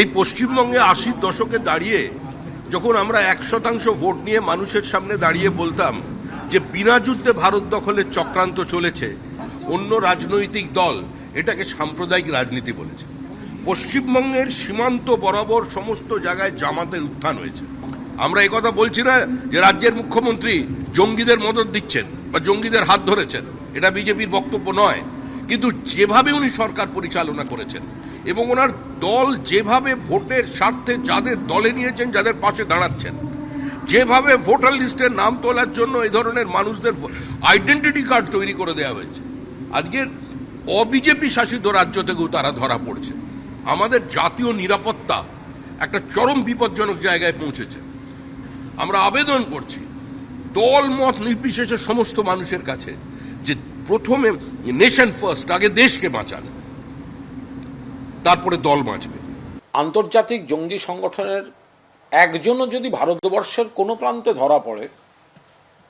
এই পশ্চিমবঙ্গে 80-র দশকে দাঁড়িয়ে যখন আমরা 100% ভোট নিয়ে মানুষের সামনে দাঁড়িয়ে বলতাম যে বিনা যুদ্ধে ভারত দখলের চক্রান্ত চলেছে, অন্য রাজনৈতিক দল এটাকে সাম্প্রদায়িক রাজনীতি বলেছে। পশ্চিমবঙ্গের সীমান্ত বরাবর সমস্ত জায়গায় জামাতের উত্থান হয়েছে। আমরা একথা বলছি না যে রাজ্যের মুখ্যমন্ত্রী জঙ্গিদের মদত দিচ্ছেন বা জঙ্গিদের হাত ধরেছেন, এটা বিজেপির বক্তব্য নয়, কিন্তু যেভাবে উনি সরকার পরিচালনা করেছেন এবং ওনার দল যেভাবে ভোটের স্বার্থে যাদের দলে নিয়েছেন, যাদের পাশে দাঁড়াচ্ছেন, যেভাবে ভোটার লিস্টের নাম তোলার জন্য এই ধরনের মানুষদের আইডেন্টিটি কার্ড তৈরি করে দেওয়া হয়েছে, আজকের অবিজেপি শাসিত রাজ্য থেকেও তারা ধরা পড়ছে। আমাদের জাতীয় নিরাপত্তা একটা চরম বিপজ্জনক জায়গায় পৌঁছেছে। আমরা আবেদন করছি দল মত নির্বিশেষে সমস্ত মানুষের কাছে যে প্রথমে নেশন ফার্স্ট, আগে দেশকে বাঁচান, তারপরে দল বাঁচবে। আন্তর্জাতিক জঙ্গি সংগঠনের একজনও যদি ভারতবর্ষের কোনো প্রান্তে ধরা পড়ে,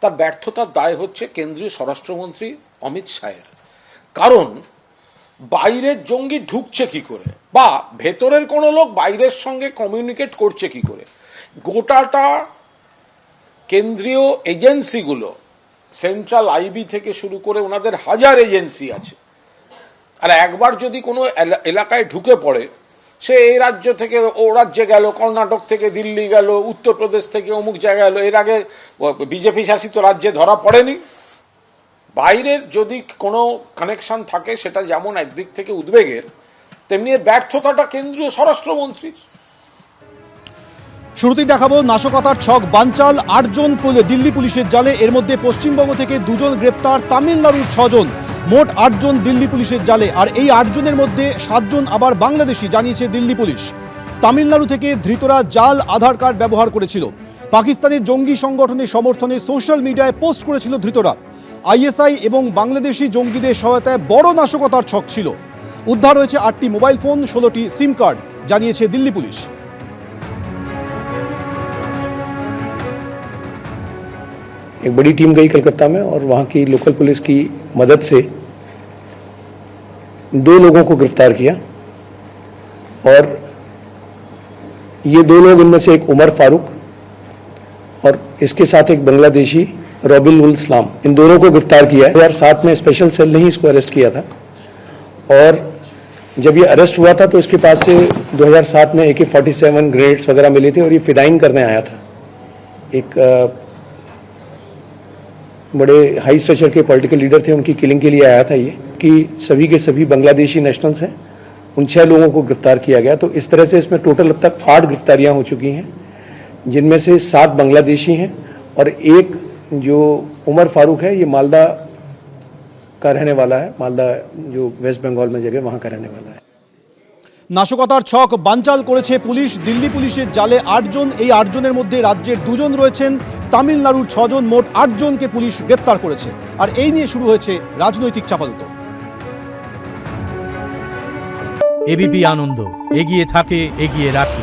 তার ব্যর্থতার দায় হচ্ছে কেন্দ্রীয় স্বরাষ্ট্রমন্ত্রী অমিত শাহের। কারণ বাইরের জঙ্গি ঢুকছে কি করে, বা ভেতরের কোনো লোক বাইরের সঙ্গে কমিউনিকেট করছে কি করে, গোটাটা কেন্দ্রীয় এজেন্সিগুলো, সেন্ট্রাল আইবি থেকে শুরু করে ওনাদের হাজার এজেন্সি আছে, আর একবার যদি কোনো এলাকায় ঢুকে পড়ে, সে এই রাজ্য থেকে ও রাজ্যে গেল, কর্ণাটক থেকে দিল্লি গেল, উত্তরপ্রদেশ থেকে অমুক জায়গায় গেল, এর আগে বিজেপি শাসিত রাজ্যে ধরা পড়েনি। বাইরের যদি কোনো কানেকশন থাকে, সেটা যেমন একদিক থেকে উদ্বেগের, তেমনি এর ব্যর্থতাটা কেন্দ্রীয় স্বরাষ্ট্রমন্ত্রীর। শুরুতেই দেখাবো নাশকতার ছক বানচাল, 8 জন দিল্লি পুলিশের জালে। এর মধ্যে পশ্চিমবঙ্গ থেকে 2 জন গ্রেপ্তার, তামিলনাড়ুর 6 জন, মোট 8 জন দিল্লি পুলিশের জালে। আর এই 8 জনের মধ্যে 7 জন আবার বাংলাদেশি, জানিয়েছে দিল্লি পুলিশ। তামিলনাড়ু থেকে ধৃতরা জাল আধার কার্ড ব্যবহার করেছিল। পাকিস্তানের জঙ্গি সংগঠনের সমর্থনে সোশ্যাল মিডিয়ায় পোস্ট করেছিল ধৃতরা। আইএসআই এবং বাংলাদেশি জঙ্গিদের সহায়তায় বড় নাশকতার ছক ছিল। উদ্ধার হয়েছে 8টি মোবাইল ফোন, 16টি সিম কার্ড, জানিয়েছে দিল্লি পুলিশ। एक बड़ी टीम गई कलकत्ता में और वहाँ की लोकल पुलिस की मदद से 2 लोगों को गिरफ्तार किया। और ये 2 लोग, इनमें से एक उमर फारूक और इसके साथ एक बांग्लादेशी रॉबिल उल इस्लाम, इन दोनों को गिरफ्तार किया है। 2007 में स्पेशल सेल ने ही इसको अरेस्ट किया था, और जब ये अरेस्ट हुआ था तो इसके पास से 2007 में AK-47 ग्रेनेड्स वगैरह मिले थे, और ये फिदाइन करने आया था। एक बड़े हाई स्ट्रेचर के पॉलिटिकल लीडर थे, उनकी किलिंग के लिए आया था ये, कि सभी के सभी बांग्लादेशी नेशनल्स हैं। उन 6 लोगों को गिरफ्तार किया गया। तो इस तरह से इसमें टोटल अब तक 8 गिरफ्तारियां हो चुकी हैं, जिनमें से 7 बांग्लादेशी हैं, और एक जो उमर फारूक है, ये मालदा का रहने वाला है। मालदा जो वेस्ट बंगाल में जगह, वहाँ का रहने वाला है। নাশকতার ছক বানচাল করেছে পুলিশ। দিল্লি পুলিশের জালে 8 জন। এই 8 জনের মধ্যে রাজ্যের 2 জন রয়েছেন, তামিলনাড়ুর 6 জন। মোট 8 জনকে পুলিশ গ্রেপ্তার করেছে। আর এই নিয়ে শুরু হয়েছে রাজনৈতিক চাপানুতো। এবিপি আনন্দ, এগিয়ে থাকে, এগিয়ে রাখে।